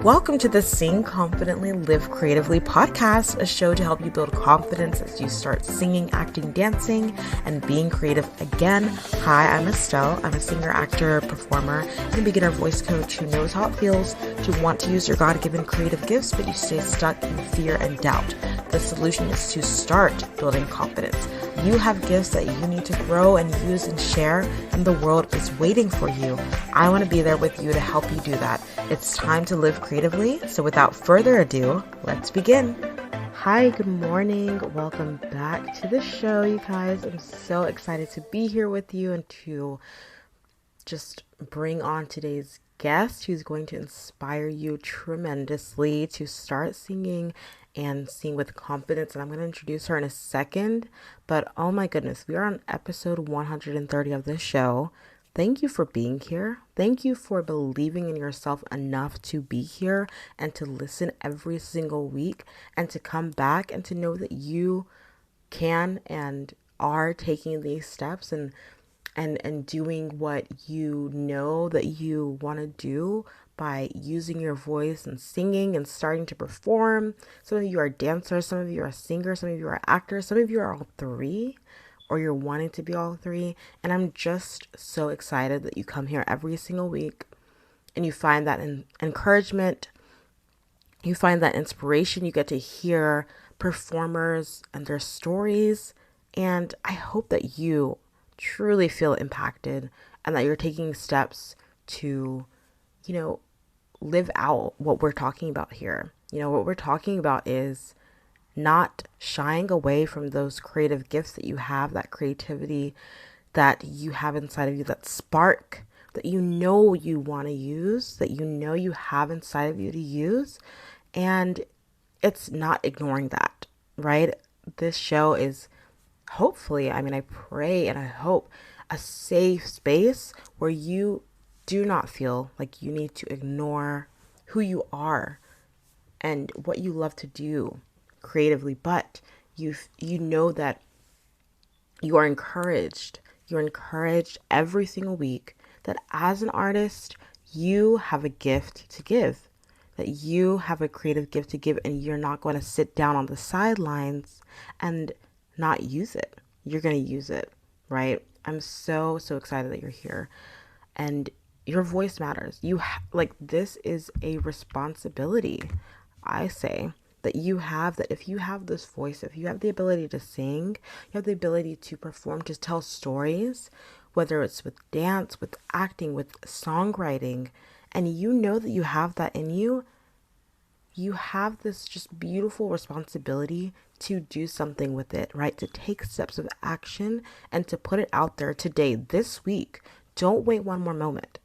Welcome to the Sing Confidently, Live Creatively podcast, a show to help you build confidence as you start singing, acting, dancing, and being creative again. Hi, I'm Estelle. I'm a singer, actor, performer, and a beginner voice coach who knows how it feels to want to use your God-given creative gifts, but you stay stuck in fear and doubt. The solution is to start building confidence. You have gifts that you need to grow and use and share, and the world is waiting for you. I want to be there with you to help you do that. It's time to live creatively. So without further ado, let's begin. Hi, good morning. Welcome back to the show, you guys. I'm so excited to be here with you and to just bring on today's guest who's going to inspire you tremendously to start singing and sing with confidence. And I'm going to introduce her in a second. But oh my goodness, we are on episode 130 of this show. Thank you for being here. Thank you for believing in yourself enough to be here and to listen every single week and to come back and to know that you can and are taking these steps and doing what you know that you want to do by using your voice and singing and starting to perform. Some of you are dancers, some of you are singers, some of you are actors, some of you are all three, or you're wanting to be all three. And I'm just so excited that you come here every single week and you find that encouragement, you find that inspiration, you get to hear performers and their stories. And I hope that you truly feel impacted and that you're taking steps to, live out what we're talking about here. What we're talking about is not shying away from those creative gifts that you have, that creativity that you have inside of you, that spark that you want to use, that you have inside of you to use. And it's not ignoring that, right? This show is hopefully, I pray and I hope, a safe space where you do not feel like you need to ignore who you are and what you love to do creatively, but you know that you are encouraged. You're encouraged every single week that as an artist, you have a gift to give, that you have a creative gift to give, and you're not going to sit down on the sidelines and not use it. You're going to use it, right? I'm so excited that you're here, and your voice matters. This is a responsibility, I say, that you have, that if you have this voice, if you have the ability to sing, you have the ability to perform, to tell stories, whether it's with dance, with acting, with songwriting, and you know that you have that in you, you have this just beautiful responsibility to do something with it, right? To take steps of action and to put it out there today, this week. Don't wait one more moment,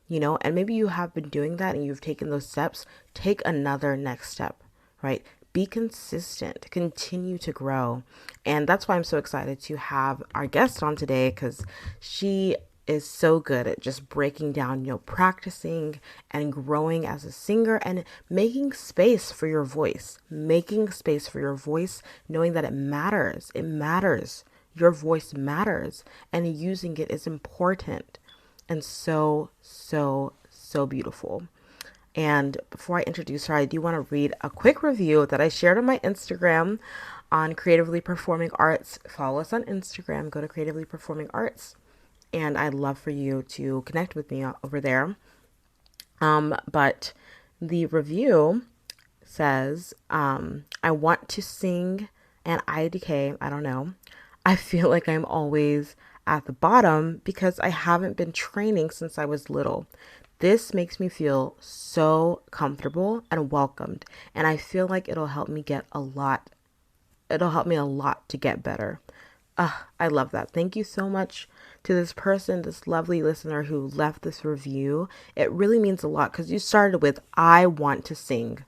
and maybe you have been doing that and you've taken those steps. Take another next step, right? Be consistent, continue to grow. And that's why I'm so excited to have our guest on today, because she is so good at just breaking down, practicing and growing as a singer and making space for your voice, knowing that it matters. It matters. Your voice matters, and using it is important and so beautiful. And before I introduce her, I do want to read a quick review that I shared on my Instagram on Creatively Performing Arts. Follow us on Instagram, go to Creatively Performing Arts. And I'd love for you to connect with me over there. But the review says, I want to sing and IDK, I don't know. I feel like I'm always at the bottom because I haven't been training since I was little. This makes me feel so comfortable and welcomed. And I feel like it'll help me a lot to get better. I love that. Thank you so much to this person, this lovely listener who left this review. It really means a lot because you started with, I want to sing.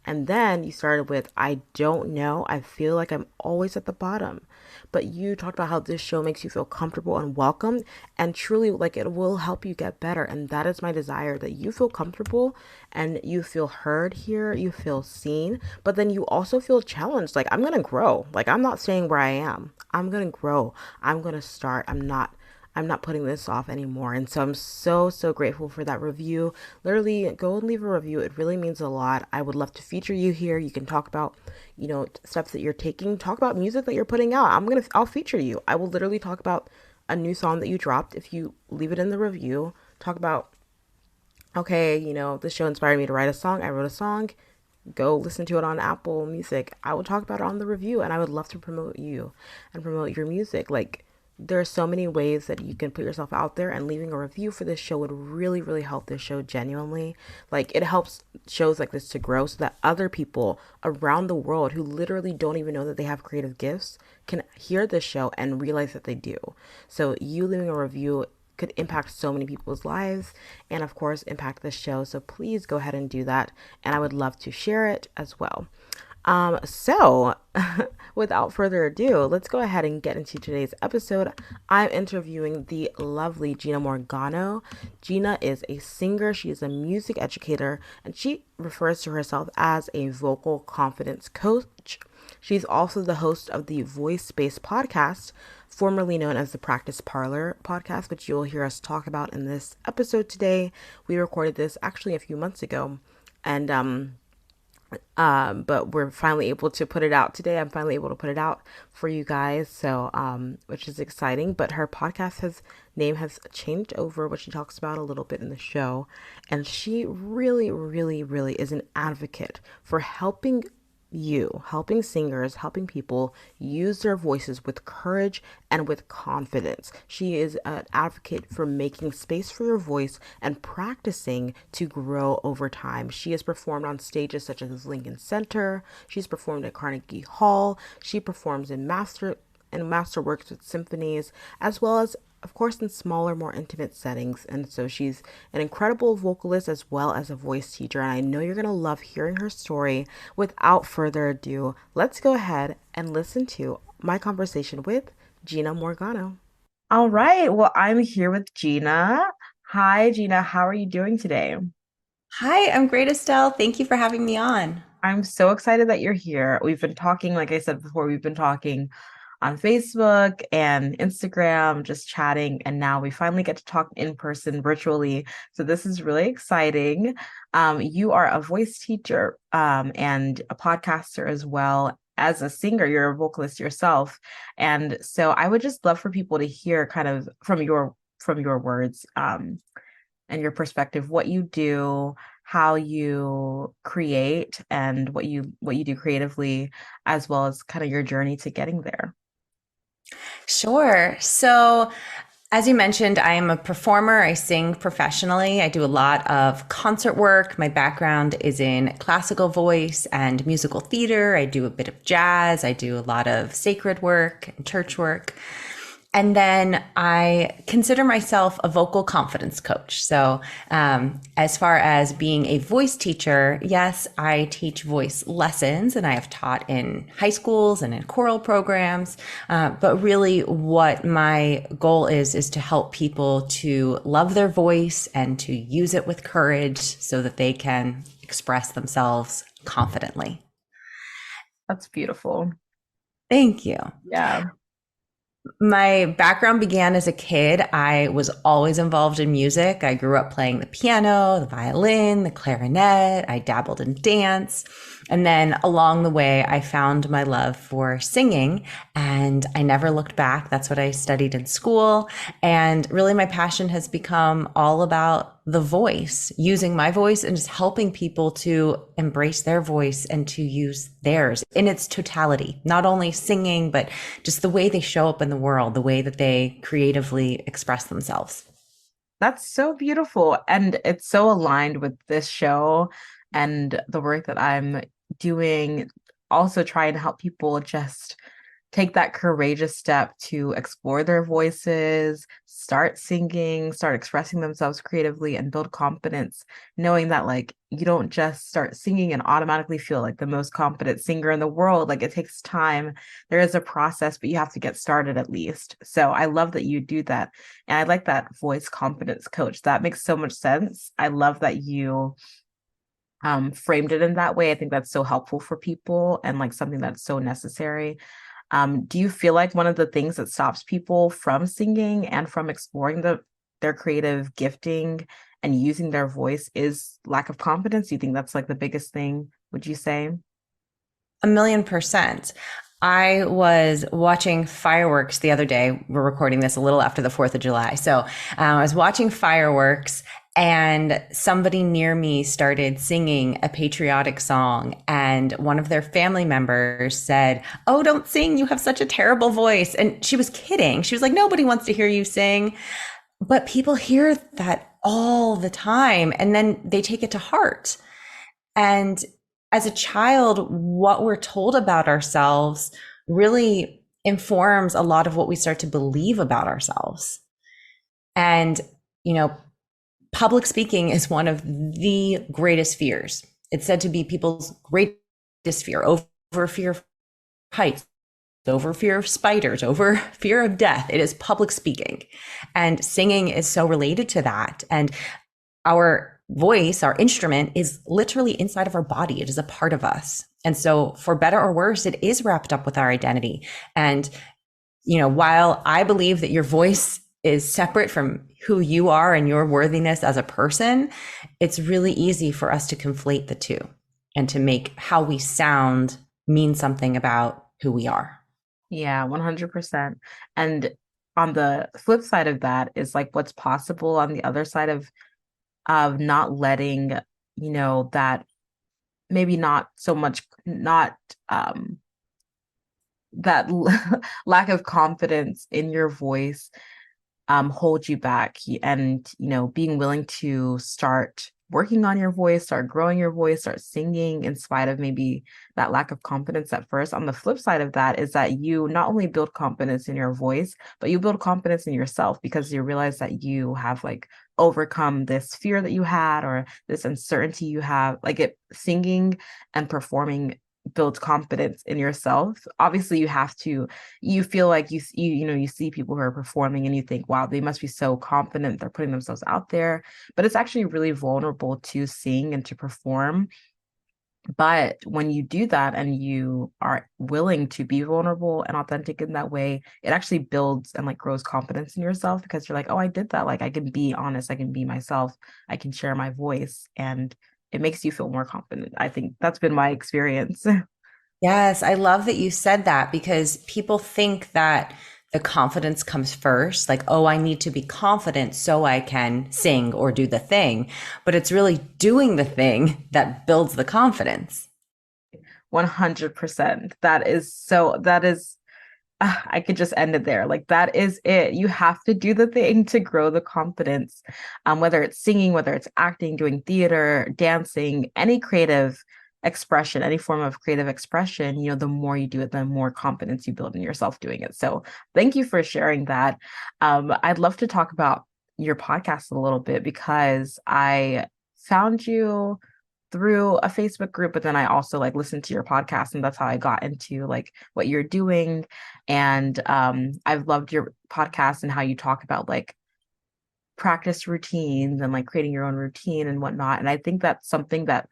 And then you started with, I don't know. I feel like I'm always at the bottom. But you talked about how this show makes you feel comfortable and welcome, and truly it will help you get better. And that is my desire, that you feel comfortable and you feel heard here, you feel seen, but then you also feel challenged. I'm going to grow. I'm not staying where I am. I'm going to grow. I'm going to start. I'm not I'm not putting this off anymore. And so I'm so grateful for that review. Literally, go and leave a review. It really means a lot. I would love to feature you here. You can talk about, steps that you're taking, talk about music that you're putting out. I'll feature you. I will literally talk about a new song that you dropped if you leave it in the review. Talk about, okay, this show inspired me to write a song. I wrote a song. Go listen to it on Apple Music. I will talk about it on the review, and I would love to promote you and promote your music. Like, there are so many ways that you can put yourself out there, and leaving a review for this show would really help this show genuinely. Like, it helps shows like this to grow so that other people around the world who literally don't even know that they have creative gifts can hear this show and realize that they do. So you leaving a review could impact so many people's lives and of course impact the show. So please go ahead and do that. And I would love to share it as well. So without further ado, let's go ahead and get into today's episode. I'm interviewing the lovely Gina Morgano. Gina is a singer, she is a music educator, and she refers to herself as a vocal confidence coach. She's also the host of the Voice Based podcast, formerly known as the Practice Parlour podcast, which you'll hear us talk about in this episode today. We recorded this actually a few months ago, and but we're finally able to put it out today. I'm finally able to put it out for you guys, so which is exciting. But her podcast name has changed over, which she talks about a little bit in the show, and she really is an advocate for helping singers, helping people use their voices with courage and with confidence. She is an advocate for making space for your voice and practicing to grow over time. She has performed on stages such as Lincoln Center. She's performed at Carnegie Hall. She performs in masterworks with symphonies, as well as of course in smaller, more intimate settings. And so she's an incredible vocalist as well as a voice teacher, and I know you're going to love hearing her story. Without further ado, let's go ahead and listen to my conversation with Gina Morgano. All right, well, I'm here with Gina. Hi Gina, how are you doing today? Hi, I'm great, Estelle. Thank you for having me on. I'm so excited that you're here. We've been talking, like I said before, we've been talking on Facebook and Instagram, just chatting, and now we finally get to talk in person virtually. So this is really exciting. You are a voice teacher, and a podcaster as well as a singer. You're a vocalist yourself. And so I would just love for people to hear kind of from your words, and your perspective, what you do, how you create, and what you do creatively, as well as kind of your journey to getting there. Sure. So, as you mentioned, I am a performer. I sing professionally. I do a lot of concert work. My background is in classical voice and musical theater. I do a bit of jazz. I do a lot of sacred work and church work. And then I consider myself a vocal confidence coach. So, as far as being a voice teacher, yes, I teach voice lessons and I have taught in high schools and in choral programs. But really, what my goal is to help people to love their voice and to use it with courage so that they can express themselves confidently. That's beautiful. Thank you. Yeah. My background began as a kid. I was always involved in music. I grew up playing the piano, the violin, the clarinet. I dabbled in dance. And then along the way, I found my love for singing and I never looked back. That's what I studied in school. And really, my passion has become all about the voice, using my voice and just helping people to embrace their voice and to use theirs in its totality, not only singing, but just the way they show up in the world, the way that they creatively express themselves. That's so beautiful. And it's so aligned with this show and the work that I'm doing. Also, trying to help people just take that courageous step to explore their voices, start singing, start expressing themselves creatively, and build confidence, knowing that like you don't just start singing and automatically feel like the most confident singer in the world. Like it takes time. There is a process, but you have to get started at least. So I love that you do that. And I like that voice confidence coach. That makes so much sense. I love that you framed it in that way. I think that's so helpful for people and like something that's so necessary. Do you feel like one of the things that stops people from singing and from exploring their creative gifting and using their voice is lack of confidence? Do you think that's like the biggest thing, would you say? 1,000,000%. I was watching fireworks the other day. We're recording this a little after the 4th of July. So I was watching fireworks and somebody near me started singing a patriotic song. And one of their family members said, "Oh, don't sing. You have such a terrible voice." And she was kidding. She was like, "Nobody wants to hear you sing." But people hear that all the time and then they take it to heart. And as a child, what we're told about ourselves really informs a lot of what we start to believe about ourselves. And, you know, public speaking is one of the greatest fears. It's said to be people's greatest fear, over fear of heights, over fear of spiders, over fear of death. It is public speaking. And singing is so related to that. And our voice, our instrument, is literally inside of our body. It is a part of us. And so, for better or worse, it is wrapped up with our identity. And, while I believe that your voice is separate from who you are and your worthiness as a person, it's really easy for us to conflate the two and to make how we sound mean something about who we are. Yeah, 100%. And on the flip side of that is like what's possible on the other side of not letting, that maybe not so much, not that lack of confidence in your voice hold you back, and being willing to start working on your voice, start growing your voice, start singing in spite of maybe that lack of confidence at first. On the flip side of that is that you not only build confidence in your voice, but you build confidence in yourself because you realize that you have like overcome this fear that you had or this uncertainty you have. Like, it singing and performing builds confidence in yourself. Obviously, you feel like you see people who are performing and you think, wow, they must be so confident, they're putting themselves out there, but it's actually really vulnerable to sing and to perform. But when you do that and you are willing to be vulnerable and authentic in that way, it actually builds and like grows confidence in yourself because you're like, oh, I did that. Like, I can be honest, I can be myself, I can share my voice, and it makes you feel more confident. I think that's been my experience. Yes, I love that you said that because people think that the confidence comes first, like, oh, I need to be confident so I can sing or do the thing. But it's really doing the thing that builds the confidence. 100%. That is, I could just end it there. Like, that is it. You have to do the thing to grow the confidence. Whether it's singing, whether it's acting, doing theater, dancing, any creative expression, any form of creative expression, the more you do it, the more confidence you build in yourself doing it. So thank you for sharing that. I'd love to talk about your podcast a little bit because I found you through a Facebook group, but then I also like listened to your podcast, and that's how I got into like what you're doing. And I've loved your podcast and how you talk about like practice routines and like creating your own routine and whatnot. And I think that's something that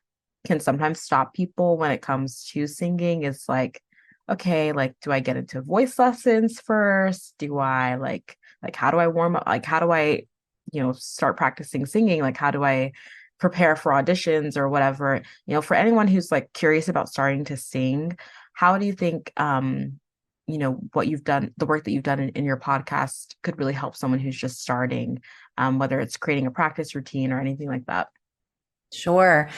can sometimes stop people when it comes to singing is like, okay, like, do I get into voice lessons first? Do I like how do I warm up? Like, how do I, start practicing singing? Like, how do I prepare for auditions or whatever? For anyone who's like curious about starting to sing, how do you think what you've done, the work that you've done in your podcast could really help someone who's just starting, whether it's creating a practice routine or anything like that? Sure.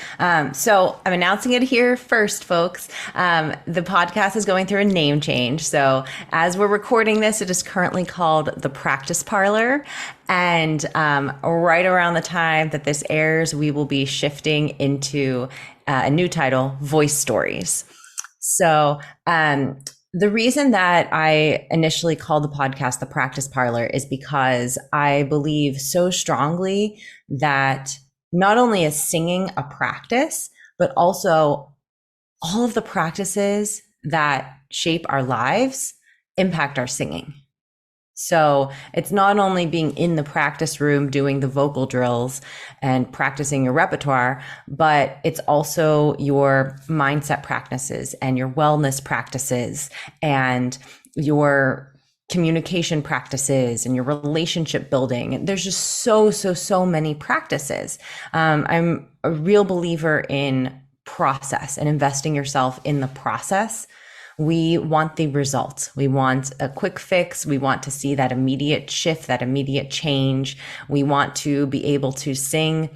So I'm announcing it here first, folks. The podcast is going through a name change. So as we're recording this, it is currently called the Practice Parlor. And right around the time that this airs, we will be shifting into a new title, Voice Stories. So the reason that I initially called the podcast the Practice Parlor is because I believe so strongly that not only is singing a practice, but also all of the practices that shape our lives impact our singing. So it's not only being in the practice room doing the vocal drills and practicing your repertoire, but it's also your mindset practices and your wellness practices and your communication practices and your relationship building. There's just so many practices. I'm a real believer in process and investing yourself in the process. We want the results. We want a quick fix. We want to see that immediate shift, that immediate change. We want to be able to sing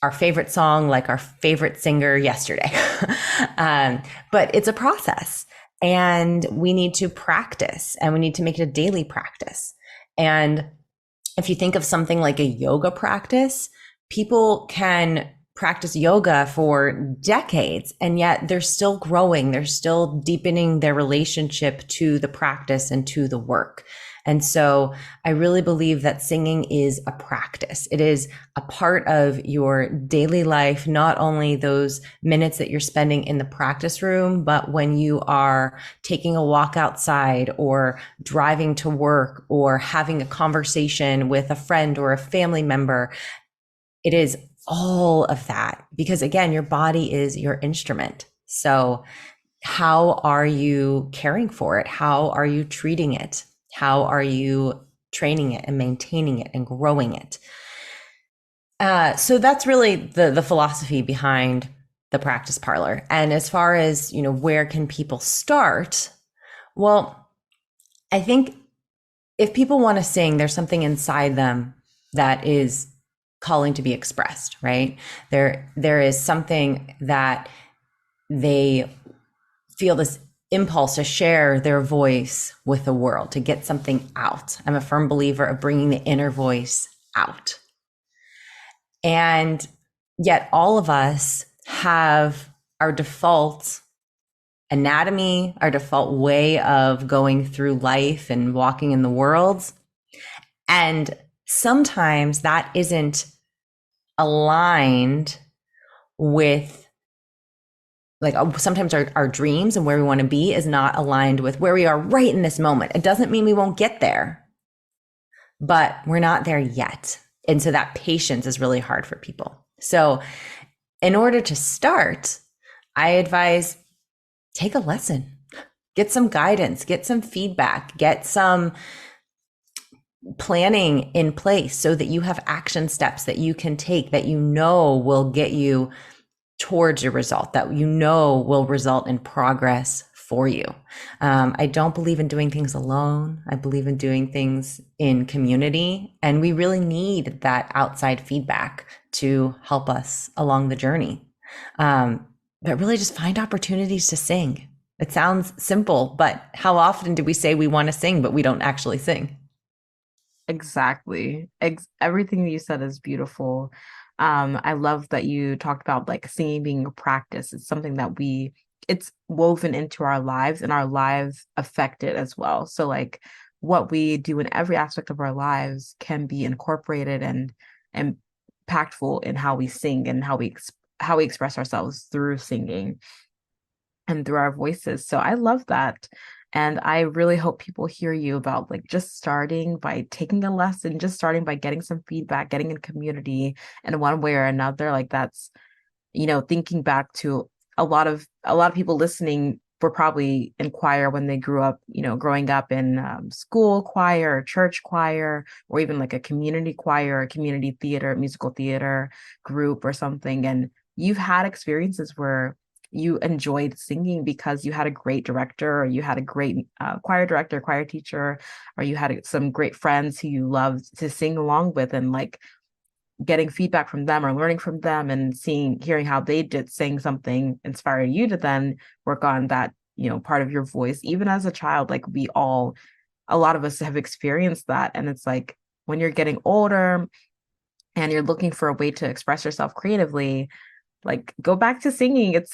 our favorite song like our favorite singer yesterday. But it's a process, and we need to practice, and we need to make it a daily practice. And if you think of something like a yoga practice, people can practice yoga for decades, and yet they're still growing. They're still deepening their relationship to the practice and to the work. And so I really believe that singing is a practice. It is a part of your daily life, not only those minutes that you're spending in the practice room, but when you are taking a walk outside or driving to work or having a conversation with a friend or a family member. It is all of that, because again, your body is your instrument. So how are you caring for it? How are you treating it? How are you training it and maintaining it and growing it? So that's really the philosophy behind the Practice Parlour. And as far as, where can people start? Well, I think if people want to sing, there's something inside them that is calling to be expressed, right? There is something that they feel this impulse to share their voice with the world, to get something out. I'm a firm believer of bringing the inner voice out. And yet all of us have our default anatomy, our default way of going through life and walking in the world. And sometimes that isn't aligned with, like, sometimes our dreams and where we want to be is not aligned with where we are right in this moment. It doesn't mean we won't get there, but we're not there yet. And so that patience is really hard for people. So in order to start, I advise take a lesson, get some guidance, get some feedback, get some planning in place so that you have action steps that you can take that will get you towards your result, that will result in progress for you. I don't believe in doing things alone. I believe in doing things in community, and we really need that outside feedback to help us along the journey. But really just find opportunities to sing. It sounds simple, but how often do we say we want to sing, but we don't actually sing? Exactly. Everything that you said is beautiful. I love that you talked about like singing being a practice. It's something that it's woven into our lives, and our lives affect it as well. So like what we do in every aspect of our lives can be incorporated and impactful in how we sing and how we express ourselves through singing and through our voices. So I love that. And I really hope people hear you about like just starting by taking a lesson, just starting by getting some feedback, getting in community in one way or another. Like that's, thinking back to a lot of people listening were probably in choir when they grew up, growing up in school choir or church choir, or even like a community choir, a community theater, musical theater group or something. And you've had experiences where you enjoyed singing because you had a great director, or you had a great choir director, choir teacher, or you had some great friends who you loved to sing along with, and like getting feedback from them or learning from them and hearing how they did sing something inspired you to then work on that, part of your voice. Even as a child, like a lot of us have experienced that. And it's like when you're getting older and you're looking for a way to express yourself creatively, like go back to singing. It's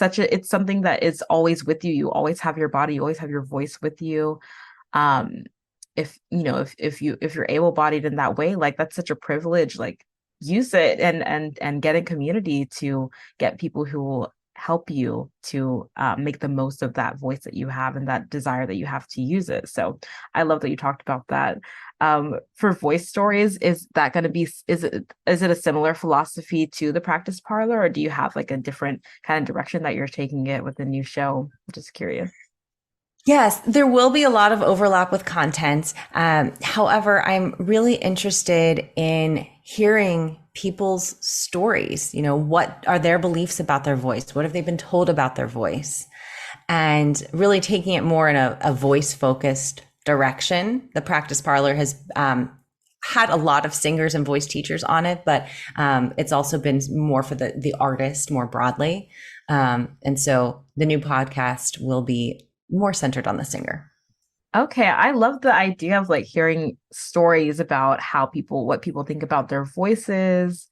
something that is always with you. You always have your body, you always have your voice with you. um if you're able-bodied in that way, like that's such a privilege. Like use it and get in community to get people who help you to make the most of that voice that you have and that desire that you have to use it. So I love that you talked about that. For voice stories, is that going to be, is it a similar philosophy to the Practice Parlor, or do you have like a different kind of direction that you're taking it with the new show? I'm just curious. Yes, there will be a lot of overlap with content. However, I'm really interested in hearing people's stories. You know, what are their beliefs about their voice? What have they been told about their voice? And really taking it more in a voice focused direction. The Practice Parlor has had a lot of singers and voice teachers on it, but it's also been more for the artist more broadly. And so the new podcast will be more centered on the singer. Okay, I love the idea of like hearing stories about how people, what people think about their voices.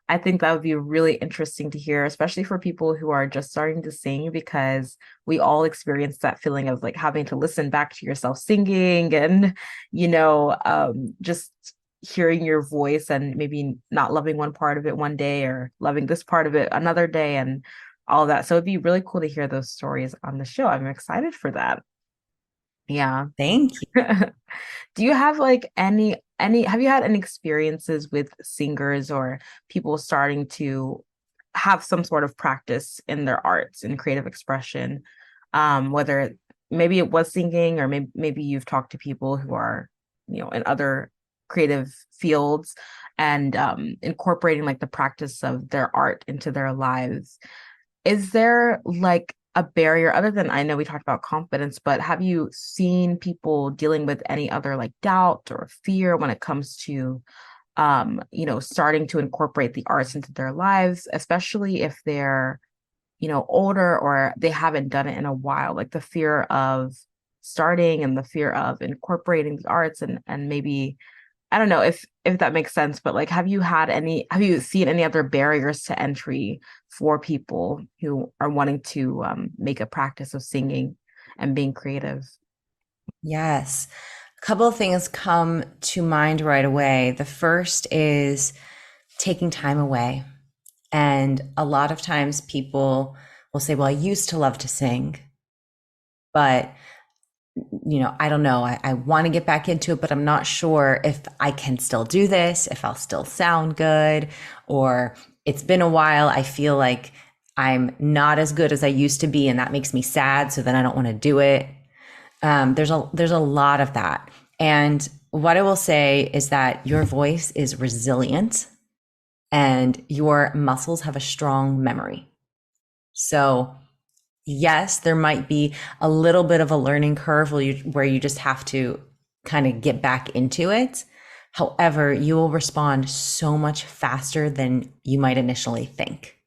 I think that would be really interesting to hear, especially for people who are just starting to sing, because we all experience that feeling of like having to listen back to yourself singing and, just hearing your voice and maybe not loving one part of it one day or loving this part of it another day and all of that. So it'd be really cool to hear those stories on the show. I'm excited for that. Yeah. Thank you. Do you have like any have you had any experiences with singers or people starting to have some sort of practice in their arts and creative expression? Whether maybe it was singing or maybe you've talked to people who are, in other creative fields and incorporating like the practice of their art into their lives. Is there like a barrier other than, I know we talked about confidence, but have you seen people dealing with any other like doubt or fear when it comes to starting to incorporate the arts into their lives, especially if they're, older or they haven't done it in a while, like the fear of starting and the fear of incorporating the arts and maybe I don't know if that makes sense, but like have you seen any other barriers to entry for people who are wanting to make a practice of singing and being creative? Yes. A couple of things come to mind right away. The first is taking time away. And a lot of times people will say, well, I used to love to sing, but I don't know. I want to get back into it, but I'm not sure if I can still do this, if I'll still sound good, or it's been a while. I feel like I'm not as good as I used to be, and that makes me sad. So then I don't want to do it. There's a lot of that. And what I will say is that your voice is resilient and your muscles have a strong memory. So yes, there might be a little bit of a learning curve where you just have to kind of get back into it. However, you will respond so much faster than you might initially think.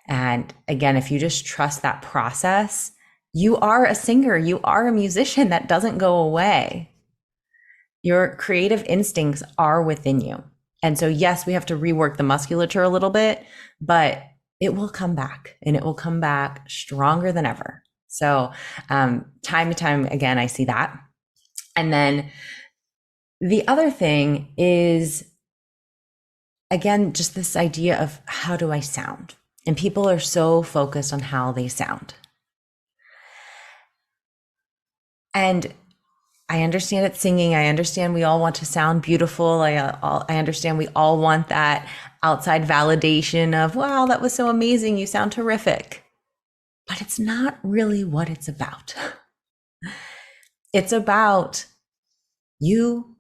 And again, if you just trust that process, you are a singer, you are a musician. That doesn't go away. Your creative instincts are within you. And so, yes, we have to rework the musculature a little bit, but it will come back and it will come back stronger than ever. So, time to time, again, I see that. And then the other thing is, again, just this idea of how do I sound? And people are so focused on how they sound. And I understand it's singing. I understand we all want to sound beautiful. I understand we all want that outside validation of, wow, that was so amazing. You sound terrific. But it's not really what it's about. It's about you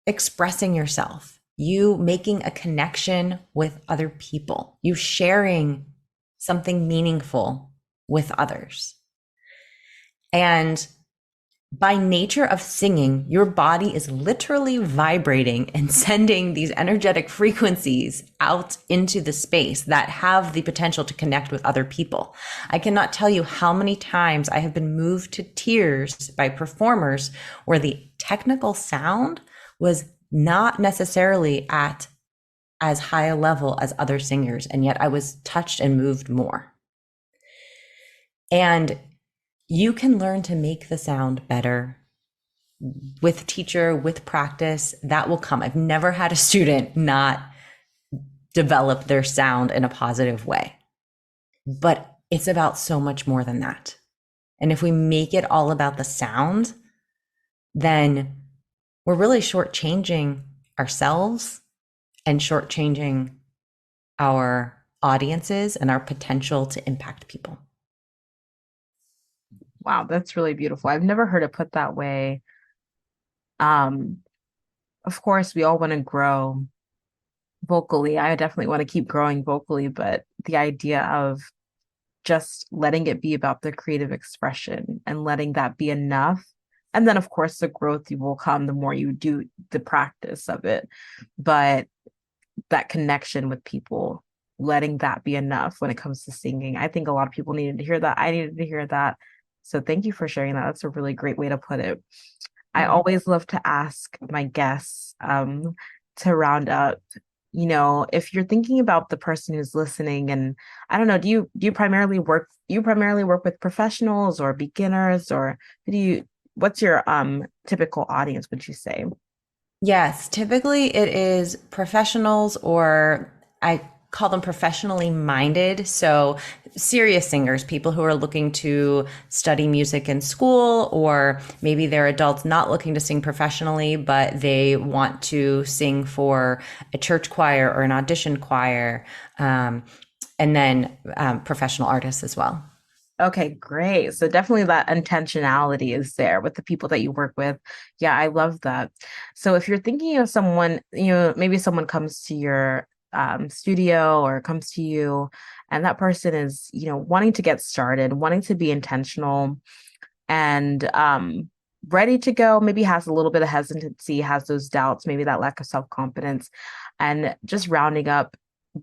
expressing yourself, you making a connection with other people, you sharing something meaningful with others. And by nature of singing, your body is literally vibrating and sending these energetic frequencies out into the space that have the potential to connect with other people. I cannot tell you how many times I have been moved to tears by performers where the technical sound was not necessarily at as high a level as other singers, and yet I was touched and moved more. And you can learn to make the sound better with teacher, with practice. That will come. I've never had a student not develop their sound in a positive way. But it's about so much more than that. And if we make it all about the sound, then we're really shortchanging ourselves and shortchanging our audiences and our potential to impact people. Wow, that's really beautiful. I've never heard it put that way. Um, of course, we all want to grow vocally. I definitely want to keep growing vocally, but the idea of just letting it be about the creative expression and letting that be enough. And then, of course, the growth will come the more you do the practice of it. But that connection with people, letting that be enough when it comes to singing. I think a lot of people needed to hear that. I needed to hear that. So thank you for sharing that. That's a really great way to put it. I always love to ask my guests to round up, if you're thinking about the person who's listening, and I don't know, do you primarily work with professionals or beginners, or what's your typical audience, would you say? Yes, typically it is professionals, or I call them professionally minded. So serious singers, people who are looking to study music in school, or maybe they're adults not looking to sing professionally, but they want to sing for a church choir or an audition choir. And then professional artists as well. Okay, great. So definitely that intentionality is there with the people that you work with. Yeah, I love that. So if you're thinking of someone, maybe someone comes to your studio or comes to you, and that person is, wanting to get started, wanting to be intentional and ready to go, maybe has a little bit of hesitancy, has those doubts, maybe that lack of self-confidence, and just rounding up,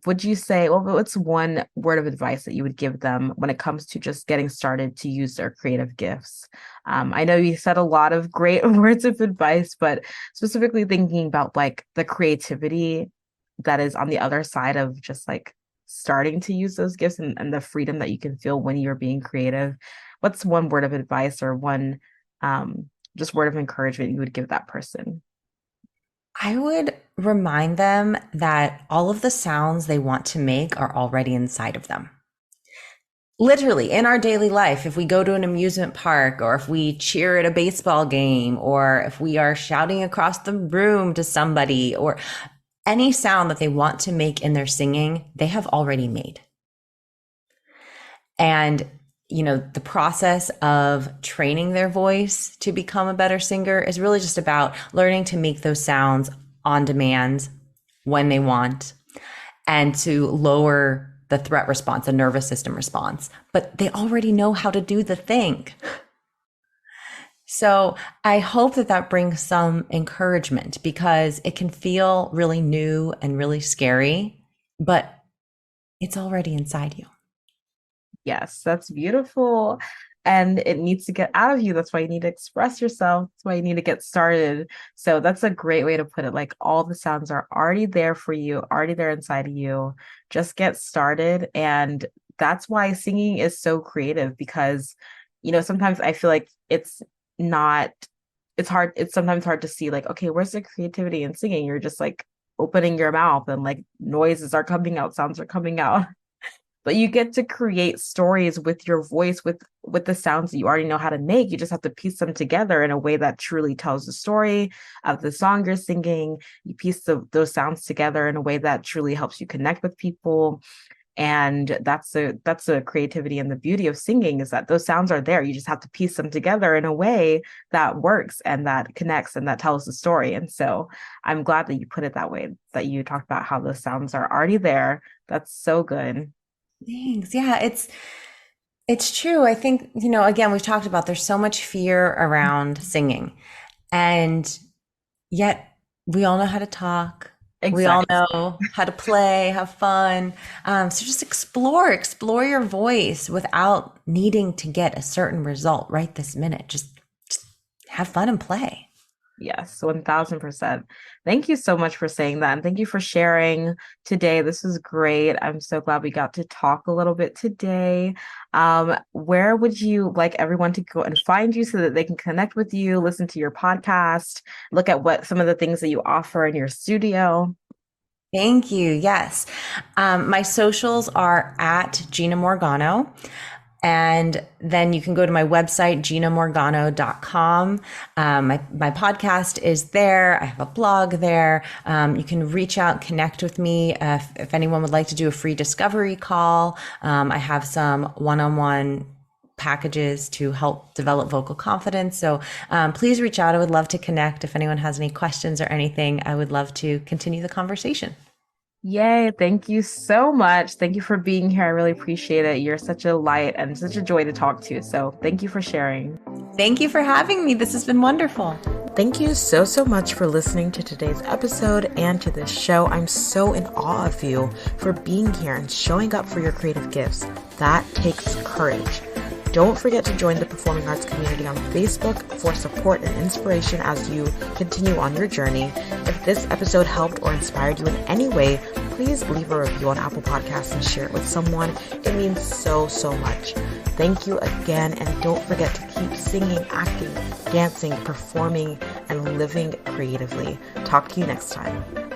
would you say, well, what's one word of advice that you would give them when it comes to just getting started to use their creative gifts? I know you said a lot of great words of advice, but specifically thinking about like the creativity that is on the other side of just like starting to use those gifts, and the freedom that you can feel when you're being creative. What's one word of advice or one just word of encouragement you would give that person? I would remind them that all of the sounds they want to make are already inside of them. Literally in our daily life, if we go to an amusement park, or if we cheer at a baseball game, or if we are shouting across the room to somebody, or any sound that they want to make in their singing, they have already made. And the process of training their voice to become a better singer is really just about learning to make those sounds on demand when they want, and to lower the threat response, the nervous system response. But they already know how to do the thing. So I hope that that brings some encouragement, because it can feel really new and really scary, but it's already inside you. Yes, that's beautiful. And it needs to get out of you. That's why you need to express yourself. That's why you need to get started. So that's a great way to put it. Like all the sounds are already there for you, already there inside of you. Just get started. And that's why singing is so creative, because, sometimes I feel like not, it's hard. It's sometimes hard to see, like, okay, where's the creativity in singing? You're just like opening your mouth and like noises are coming out, sounds are coming out. But you get to create stories with your voice, with the sounds that you already know how to make. You just have to piece them together in a way that truly tells the story of the song you're singing. You piece those sounds together in a way that truly helps you connect with people. And that's the creativity and the beauty of singing, is that those sounds are there. You just have to piece them together in a way that works and that connects and that tells the story. And so I'm glad that you put it that way, that you talked about how the sounds are already there. That's so good. Thanks. Yeah, it's true. I think, again, we've talked about there's so much fear around singing. And yet we all know how to talk. We all Exactly. know how to play, have fun. So just explore your voice without needing to get a certain result right this minute. Just have fun and play. Yes, 1000%. Thank you so much for saying that. And thank you for sharing today. This was great. I'm so glad we got to talk a little bit today. Where would you like everyone to go and find you so that they can connect with you, listen to your podcast, look at what some of the things that you offer in your studio? Thank you. Yes. My socials are at Gina Morgano. And then you can go to my website, ginamorgano.com. My podcast is there. I have a blog there. You can reach out, connect with me if anyone would like to do a free discovery call. I have some one-on-one packages to help develop vocal confidence. So please reach out. I would love to connect. If anyone has any questions or anything, I would love to continue the conversation. Yay. Thank you so much. Thank you for being here. I really appreciate it. You're such a light and such a joy to talk to. So thank you for sharing. Thank you for having me. This has been wonderful. Thank you so much for listening to today's episode and to this show. I'm so in awe of you for being here and showing up for your creative gifts. That takes courage. Don't forget to join the Performing Arts community on Facebook for support and inspiration as you continue on your journey. If this episode helped or inspired you in any way, please leave a review on Apple Podcasts and share it with someone. It means so much. Thank you again, and don't forget to keep singing, acting, dancing, performing, and living creatively. Talk to you next time.